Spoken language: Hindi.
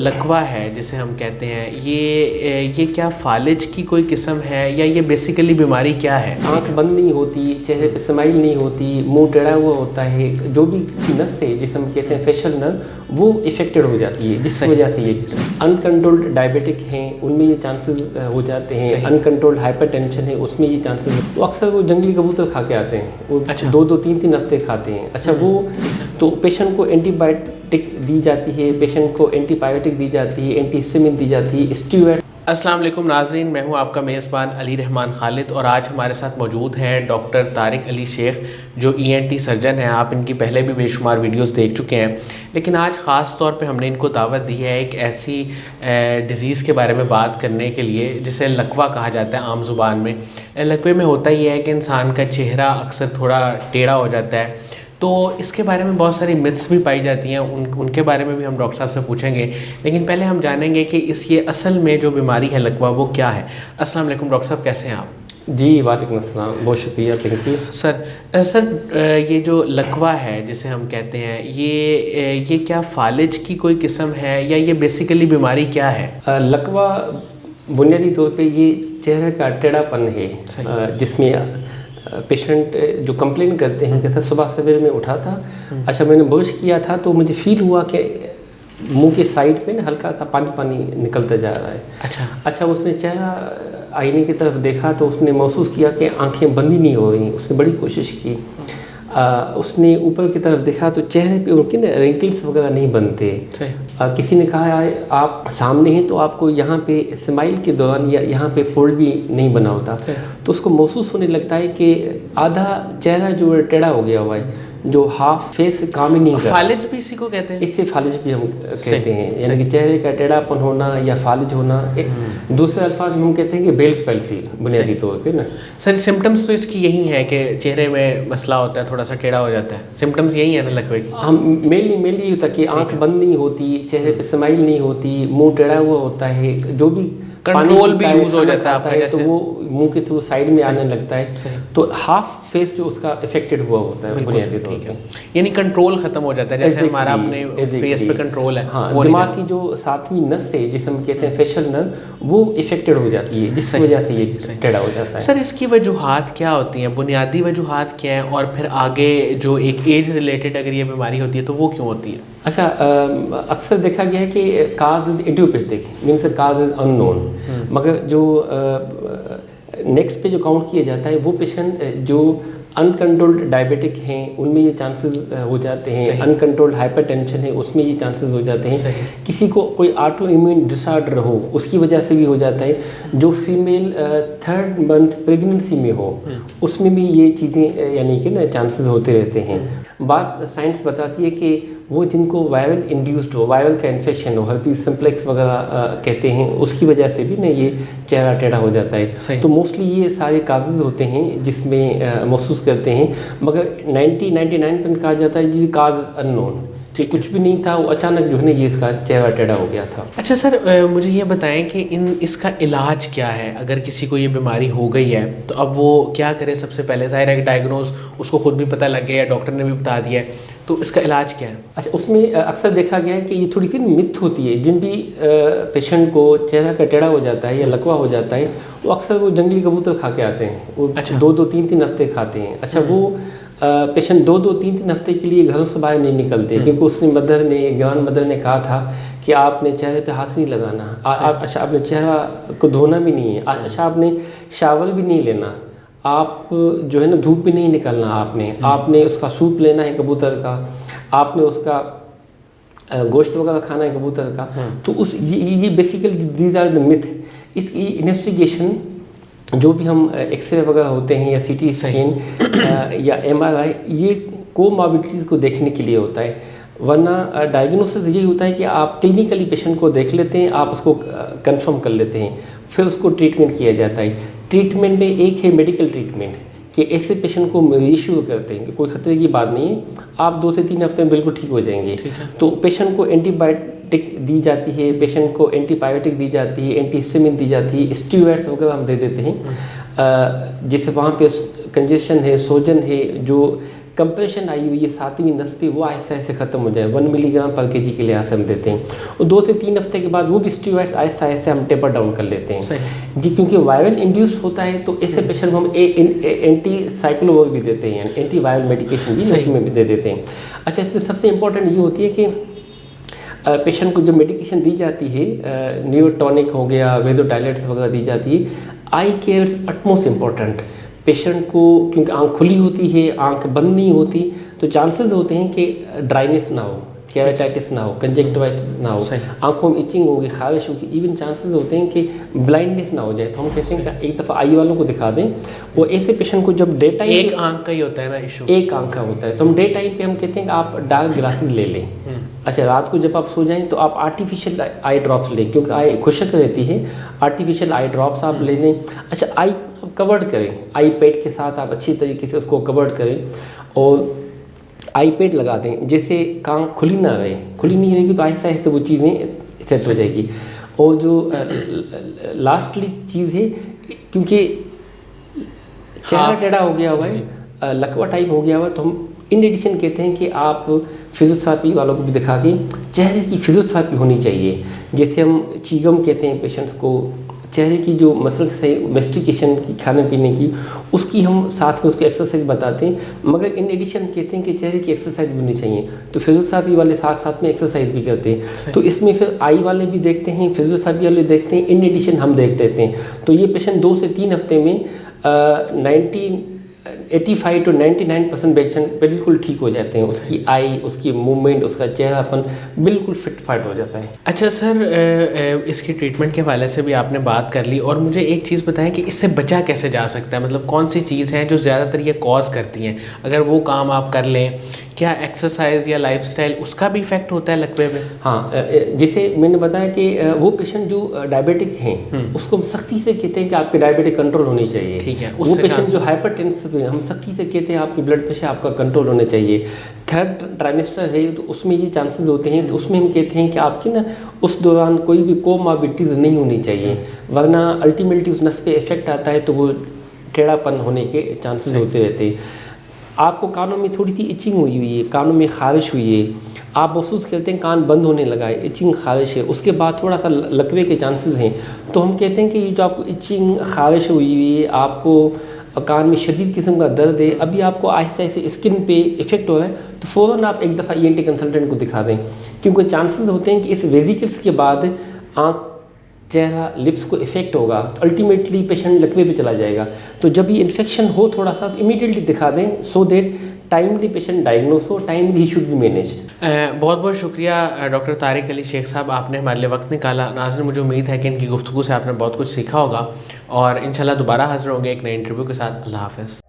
लकवा है जिसे हम कहते हैं, ये क्या फालिज की कोई किस्म है या ये बेसिकली बीमारी क्या है? आंख बंद नहीं होती, चेहरे पे स्माइल नहीं होती, मुंह टेढ़ा हुआ होता है, जो भी नस है जिसे हम कहते हैं फेशियल नर्व वो इफेक्टेड हो जाती है, जिसकी वजह से ये अनकंट्रोल्ड डायबिटिक हैं उनमें ये चांसेस हो जाते हैं, अनकंट्रोल्ड हाइपरटेंशन है उसमें ये चांसेस। तो अक्सर वो जंगली कबूतर खा के आते हैं, वो 2-2 3-3 हफ्ते खाते हैं। अच्छा, वो तो पेशेंट को एंटीबायोटिक दी जाती है, पेशेंट को एंटीबायोटिक दी जाती है, एंटीहिस्टामिन दी जाती है, स्टीरॉयड। अस्सलाम वालेकुम नाज़रीन, मैं हूं आपका मेज़बान अली रहमान खालिद और आज हमारे साथ मौजूद हैं डॉक्टर तारिक अली शेख जो ENT सर्जन हैं। आप इनकी पहले भी बेशुमार वीडियोस देख चुके हैं, लेकिन आज ख़ास तौर पे हमने इनको दावत दी है एक ऐसी डिज़ीज़ के बारे में बात करने के लिए जिसे लकवा कहा जाता है आम ज़ुबान में। लकवे में होता ही है कि इंसान का चेहरा अक्सर थोड़ा टेढ़ा हो जाता है, तो इसके बारे में बहुत सारी मिथ्स भी पाई जाती हैं, उनके बारे में भी हम डॉक्टर साहब से पूछेंगे। लेकिन पहले हम जानेंगे कि ये असल में जो बीमारी है लकवा वो क्या है। अस्सलाम वालेकुम डॉक्टर साहब, कैसे हैं आप? जी वालेकुम अस्सलाम, बहुत शुक्रिया, थैंक यू। सर ये जो लकवा है जिसे हम कहते हैं, ये क्या फालिज की कोई किस्म है या ये बेसिकली बीमारी क्या है? लकवा बुनियादी तौर पे ये चेहरे का टेढ़ापन है, जिसमें पेशेंट जो कंप्लेन करते हैं कि सर सुबह सवेरे में उठा था, अच्छा मैंने ब्रश किया था तो मुझे फील हुआ कि मुंह के साइड पे ना हल्का सा पानी पानी निकलता जा रहा है। अच्छा उसने चेहरा आईने की तरफ देखा तो उसने महसूस किया कि आंखें बंद ही नहीं हो रही। उसने बड़ी कोशिश की, उसने ऊपर की तरफ देखा तो चेहरे पे उनके ना रिंकल्स वगैरह नहीं बनते। किसी ने कहा आप सामने हैं तो आपको यहाँ पे स्माइल के दौरान या यहाँ पे फोल्ड भी नहीं बना होता, तो उसको महसूस होने लगता है कि आधा चेहरा जो टेढ़ा हो गया हुआ है, जो हाफ फेस काम ही नहीं करता। फालिज भी इसी को कहते हैं? इससे फालिज भी हम कहते हैं, यानी कि चेहरे का टेढ़ापन होना या फालिज होना। एक दूसरे अल्फाज में हम कहते हैं कि बेल्स पैल्सी बुनियादी तौर पे ना। सर सिम्टम्स तो इसकी यही है कि चेहरे में मसला होता है, थोड़ा सा टेढ़ा हो जाता है, सिम्टम्स यही है ना लकवे के? हम मेनली होता है कि आंख बंद नहीं होती, चेहरे पे स्माइल नहीं होती, मुंह टेढ़ा हुआ होता है, जो भी कंट्रोल भी लूज हो जाता है आपका, तो वो मुंह के थ्रू साइड में आने लगता है, तो हाफ फेस जो उसका इफेक्टेड हुआ होता है बुनियादी तौर पे, यानी कंट्रोल खत्म हो जाता है, जैसे हमारा अपने फेस पे कंट्रोल है। हाँ, दिमाग की जो 7वीं नस है जिसे हम कहते हैं फेशियल नर्व वो इफेक्टेड हो जाती है, जिसकी वजह से ये टेढ़ा हो जाता है। सर इसकी वजूहात क्या होती हैं, बुनियादी वजूहात क्या है, और फिर आगे जो एक एज रिलेटेड अगर ये बीमारी होती है तो वो क्यों होती है? अच्छा, अक्सर देखा गया है कि cause is idiopathic, means cause is unknown, मगर जो नेक्स्ट पे जो काउंट किया जाता है वो पेशेंट जो अनकंट्रोल्ड डायबिटिक हैं उनमें ये चांसेस हो जाते हैं, अनकंट्रोल्ड हाइपरटेंशन है उसमें ये चांसेस हो जाते हैं, किसी को कोई ऑटो इम्यून डिसऑर्डर हो उसकी वजह से भी हो जाता है, जो फीमेल 3rd मंथ प्रेगनेंसी में हो उसमें भी ये चीज़ें यानी कि ना चांसेस होते रहते हैं। बात साइंस बताती है कि वो जिनको वायरल इंड्यूस्ड हो, वायरल का इन्फेक्शन हो, हर्पीज सिम्प्लेक्स वगैरह कहते हैं, उसकी वजह से भी ना ये चेहरा टेढ़ा हो जाता है। तो मोस्टली ये सारे काजेज होते हैं जिसमें महसूस करते हैं, मगर 90-99% कहा जाता है जी काज अननोन, कुछ भी नहीं था, वो अचानक जो है ना ये इसका चेहरा टेढ़ा हो गया था। अच्छा सर, मुझे ये बताएं कि इसका इलाज क्या है? अगर किसी को ये बीमारी हो गई है तो अब वो क्या करे? सबसे पहले ज़ाहिर है डायग्नोज उसको खुद भी पता लग गया, डॉक्टर ने भी बता दिया है, तो इसका इलाज क्या है? अच्छा, उसमें अक्सर देखा गया है कि ये थोड़ी सी मिथ होती है, जिन भी पेशेंट को चेहरा का टेढ़ा हो जाता है या लकवा हो जाता है वो अक्सर वो जंगली कबूतर खा के आते हैं, वो 2-2 3-3 हफ्ते खाते हैं। अच्छा, वो पेशेंट 2-2 3-3 हफ्ते के लिए घरों से बाहर नहीं निकलते, क्योंकि उसने ग्रैंड मदर ने कहा था कि आपने चेहरे पे हाथ नहीं लगाना, अच्छा आपने चेहरा को धोना भी नहीं है, अच्छा आपने शावर भी नहीं लेना, आप जो है ना धूप भी नहीं निकलना, आपने उसका सूप लेना है कबूतर का, आपने उसका गोश्त वगैरह खाना है कबूतर का। तो ये basically these are the myth. इसकी इन्वेस्टिगेशन जो भी हम एक्सरे वगैरह होते हैं या CT स्कैन या MRI, ये कोमॉर्बिडिटीज़ को देखने के लिए होता है, वरना डायग्नोसिस यही होता है कि आप क्लिनिकली पेशेंट को देख लेते हैं, आप उसको कंफर्म कर लेते हैं, फिर उसको ट्रीटमेंट किया जाता है। ट्रीटमेंट में एक है मेडिकल ट्रीटमेंट कि ऐसे पेशेंट को रीइश्यू करते हैं कि कोई खतरे की बात नहीं है, आप 2 से 3 हफ्ते में बिल्कुल ठीक हो जाएंगे। तो पेशेंट को एंटीबायोटिक दी जाती है, पेशेंट को एंटीबायोटिक दी जाती है, एंटीहिस्टामिन दी जाती है, स्टीरॉयड्स वगैरह हम दे देते हैं, जैसे वहाँ पे कंजेशन है, सोजन है, जो कंप्रेशन आई हुई है 7वीं नस पे, वो आहिस्ता आहिस्ता ख़त्म हो जाए, 1 मिलीग्राम पर केजी के लिहाज से हम देते हैं। और 2 से 3 हफ्ते के बाद वो भी स्टीरॉइड्स आहिस्ता आहिस्ता हम टेपर डाउन कर लेते हैं जी, क्योंकि वायरल इंड्यूस होता है तो ऐसे पेशेंट को हम एंटी साइक्लोवर भी देते हैं, एंटी वायरल मेडिकेशन भी उसमें भी दे देते हैं। अच्छा, इसमें सबसे इम्पोर्टेंट ये होती है कि पेशेंट को जो मेडिकेशन दी जाती है, न्यूरोटॉनिक हो गया, वेज़ोडाइलेट्स वगैरह दी जाती है, आई केयर्स अटमोस्ट इम्पॉर्टेंट। पेशेंट को क्योंकि आंख खुली होती है, आंख बंद नहीं होती, तो चांसेस होते हैं कि ड्राइनेस ना हो, केराटाइटिस ना हो, कंजक्टिवाइटिस ना हो, आंखों में इचिंग होगी, खारिश होगी, इवन चांसेस होते हैं कि ब्लाइंडनेस ना हो जाए। तो हम कहते हैं कि एक दफ़ा आई वालों को दिखा दें। वो ऐसे पेशेंट को जब डे टाइम, एक आंख का ही होता है ना इशू, एक आंख का होता है, तो हम डे टाइम पे हम कहते हैं कि आप डार्क ग्लासेस ले लें। अच्छा, रात को जब आप सो जाएं तो आप आर्टिफिशियल आई ड्रॉप्स लें, क्योंकि आई खुशक रहती है, आर्टिफिशियल आई ड्रॉप्स आप ले लें। अच्छा, आई कवर्ड करें, आई पैड के साथ आप अच्छी तरीके से उसको कवर्ड करें और आई पैड लगा दें, जैसे आँख खुली ना रहे, खुली नहीं रहेगी तो आहिस्ता आहिस्ता वो चीज़ें सेट हो जाएगी। और जो लास्टली चीज़ है, क्योंकि चेहरा टेढ़ा हो गया हुआ है, लकवा टाइप हो गया हुआ है, तो हम इन एडिशन कहते हैं कि आप फिजियोथेरेपी वालों को भी दिखा के चेहरे की फिजियोथेरेपी होनी चाहिए। जैसे हम चीगम कहते हैं पेशेंट्स को, चेहरे की जो मसल्स है मेस्टिकेशन की, खाने पीने की, उसकी हम साथ में उसको एक्सरसाइज बताते हैं, मगर इन एडिशन कहते हैं कि चेहरे की एक्सरसाइज भी होनी चाहिए। तो फिजियोथेरेपी वाले साथ साथ में एक्सरसाइज भी करते हैं, तो इसमें फिर आई वाले भी देखते हैं, फिजियोथेरेपी वाले देखते हैं, इन एडिशन हम देख देते हैं। तो ये पेशेंट 2 से 3 हफ्ते में 85 to 99% पेशेंट बिल्कुल ठीक हो जाते हैं। उसकी आई, उसकी मूवमेंट, उसका चेहरापन बिल्कुल फिट फाट हो जाता है। अच्छा सर, इसकी ट्रीटमेंट के हवाले से भी आपने बात कर ली, और मुझे एक चीज़ बताएं कि इससे बचा कैसे जा सकता है, मतलब कौन सी चीज़ है जो ज़्यादातर ये कॉज करती हैं? अगर वो काम आप कर लें, क्या एक्सरसाइज या लाइफस्टाइल उसका भी इफेक्ट होता है लकवे में? हाँ, जैसे मैंने बताया कि वो पेशेंट जो डायबिटिक हैं उसको हम सख्ती से कहते हैं कि आपके डायबिटिक कंट्रोल होनी चाहिए। ठीक है। वो पेशेंट जो हाइपरटेंसिव है, हम सख्ती से कहते हैं आपकी ब्लड प्रेशर आपका कंट्रोल होना चाहिए। 3rd ट्राइमेस्टर है तो उसमें ये चांसेस होते हैं, तो उसमें हम कहते हैं कि आपकी ना उस दौरान कोई भी कोमॉर्बिडिटीज़ नहीं होनी चाहिए, वरना अल्टीमेटली उस नस पे इफेक्ट आता है तो वो टेढ़ापन होने के चांसेस होते रहते हैं। आपको कानों में थोड़ी सी इचिंग हुई है, कानों में खारिश हुई है, आप महसूस करते हैं कान बंद होने लगा है, इचिंग खारिश है, उसके बाद थोड़ा सा लकवे के चांसेस हैं, तो हम कहते हैं कि ये जो आपको इचिंग खारिश हुई है, आपको कान में शदीद किस्म का दर्द है, अभी आपको आहिस्ता आहिस्ता स्किन पे इफेक्ट हो रहा है, तो फ़ौरन आप एक दफ़ा ENT कंसल्टेंट को दिखा दें, क्योंकि चांसेस होते हैं कि इस वेजिकल्स के बाद आँख, चेहरा, लिप्स को इफेक्ट होगा, तो अल्टीमेटली पेशेंट लकवे पे चला जाएगा। तो जब ये इन्फेक्शन हो थोड़ा सा तो इमीडिएटली दिखा दें, so that timely patient diagnose हो, timely he should be managed. बहुत बहुत शुक्रिया डॉक्टर तारिक अली शेख साहब, आपने हमारे लिए वक्त निकाला। नाज़रीन, मुझे उम्मीद है कि इनकी गुफ्तगू से आपने बहुत कुछ सीखा होगा, और इंशाल्लाह दोबारा हाज़िर होंगे एक नए इंटरव्यू के साथ। अल्लाह हाफ़िज़।